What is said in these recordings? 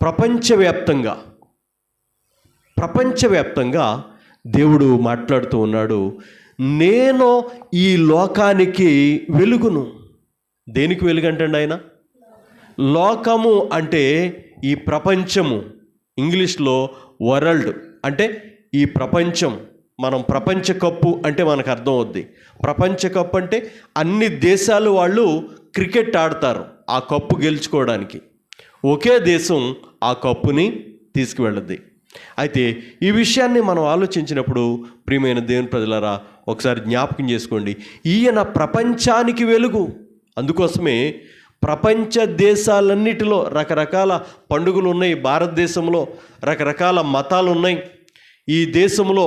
ప్రపంచవ్యాప్తంగా దేవుడు మాట్లాడుతూ ఉన్నాడు. నేను ఈ లోకానికి వెలుగును. దేనికి వెలుగు అంటండి ఆయన? లోకము అంటే ఈ ప్రపంచము, ఇంగ్లీష్లో వరల్డ్ అంటే ఈ ప్రపంచం. మనం ప్రపంచ కప్పు అంటే మనకు అర్థం అవుద్ది. ప్రపంచ కప్పు అంటే అన్ని దేశాలు వాళ్ళు క్రికెట్ ఆడతారు ఆ కప్పు గెలుచుకోవడానికి. ఒకే దేశం ఆ కప్పుని తీసుకువెళ్ళద్ది. అయితే ఈ విషయాన్ని మనం ఆలోచించినప్పుడు ప్రియమైన దేవుని ప్రజలారా, ఒకసారి జ్ఞాపకం చేసుకోండి, ఈయన ప్రపంచానికి వెలుగు. అందుకోసమే ప్రపంచ దేశాలన్నిటిలో రకరకాల పండుగలు ఉన్నాయి. భారతదేశంలో రకరకాల మతాలు ఉన్నాయి. ఈ దేశంలో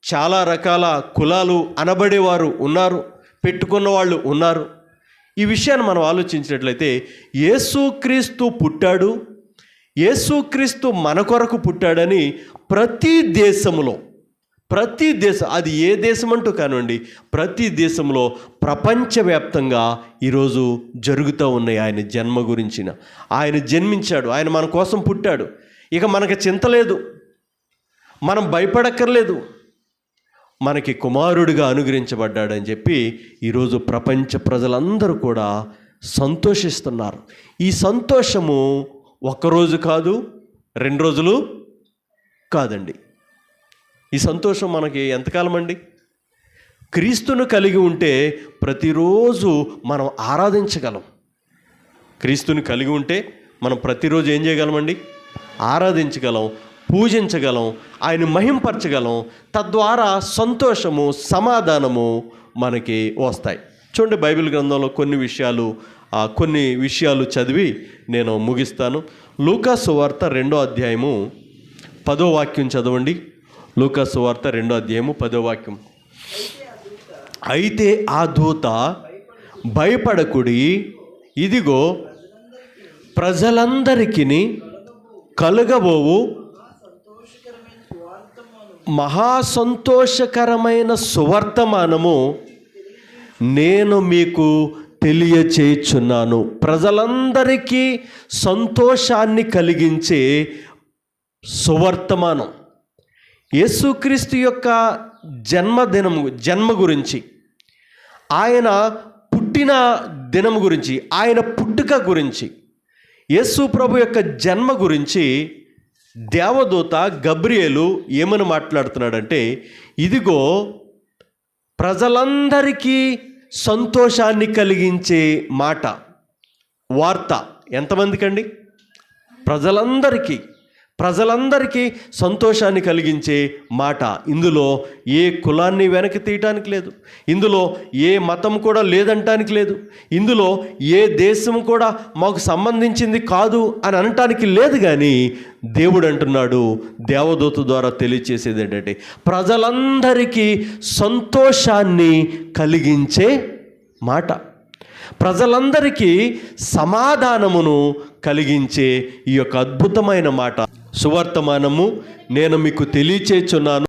చాలా రకాల కులాలు అనబడేవారు ఉన్నారు, పెట్టుకున్న వాళ్ళు ఉన్నారు. ఈ విషయాన్ని మనం ఆలోచించినట్లయితే యేసుక్రీస్తు పుట్టాడు, యేసుక్రీస్తు మన కొరకు పుట్టాడని ప్రతి దేశంలో, అది ఏ దేశం అంటూ కానివ్వండి, ప్రతి దేశంలో ప్రపంచవ్యాప్తంగా ఈరోజు జరుగుతూ ఉన్నాయి ఆయన జన్మ గురించిన. ఆయన జన్మించాడు, ఆయన మన కోసం పుట్టాడు. ఇక మనకి చింత లేదు, మనం భయపడక్కర్లేదు, మనకి కుమారుడిగా అనుగ్రహించబడ్డాడని చెప్పి ఈరోజు ప్రపంచ ప్రజలందరూ కూడా సంతోషిస్తున్నారు. ఈ సంతోషము ఒక్కరోజు కాదు, 2 రోజులు కాదండి. ఈ సంతోషం మనకి ఎంతకాలం అండి? క్రీస్తును కలిగి ఉంటే ప్రతిరోజు మనం ఆరాధించగలం. క్రీస్తుని కలిగి ఉంటే మనం ప్రతిరోజు ఏం చేయగలమండి? ఆరాధించగలం, పూజించగలం, ఆయన మహింపరచగలం. తద్వారా సంతోషము, సమాధానము మనకి వస్తాయి. చూడండి, బైబిల్ గ్రంథంలో కొన్ని విషయాలు చదివి నేను ముగిస్తాను. లూకా సువార్త 2వ అధ్యాయము 10వ వాక్యం చదవండి. లూకా సువార్త 2వ అధ్యాయము 10వ వాక్యం. అయితే ఆ దూత భయపడకుడి, ఇదిగో ప్రజలందరికీ కలుగబోవు మహాసంతోషకరమైన సువర్తమానము నేను మీకు తెలియచేయుచున్నాను. ప్రజలందరికీ సంతోషాన్ని కలిగించే సువర్తమానం. యేసుక్రీస్తు యొక్క జన్మ గురించి, ఆయన పుట్టిన దినం గురించి, ఆయన పుట్టుక గురించి, యేసు ప్రభు యొక్క జన్మ గురించి దేవదూత గబ్రియేలు ఏమని మాట్లాడుతున్నాడంటే, ఇదిగో ప్రజలందరికీ సంతోషాన్ని కలిగించే మాట, వార్త. ఎంతమందికండి? ప్రజలందరికీ సంతోషాన్ని కలిగించే మాట. ఇందులో ఏ కులాన్ని వెనక్కి తీయటానికి లేదు, ఇందులో ఏ మతం కూడా లేదంటానికి లేదు, ఇందులో ఏ దేశం కూడా మాకు సంబంధించింది కాదు అని అనటానికి లేదు. కానీ దేవుడు అంటున్నాడు, దేవదూత ద్వారా తెలియచేసేది ఏంటంటే, ప్రజలందరికీ సంతోషాన్ని కలిగించే మాట, ప్రజలందరికీ సమాధానమును కలిగించే ఈ యొక్క అద్భుతమైన మాట, సువర్తమానము నేను మీకు తెలియచేయుచున్నాను.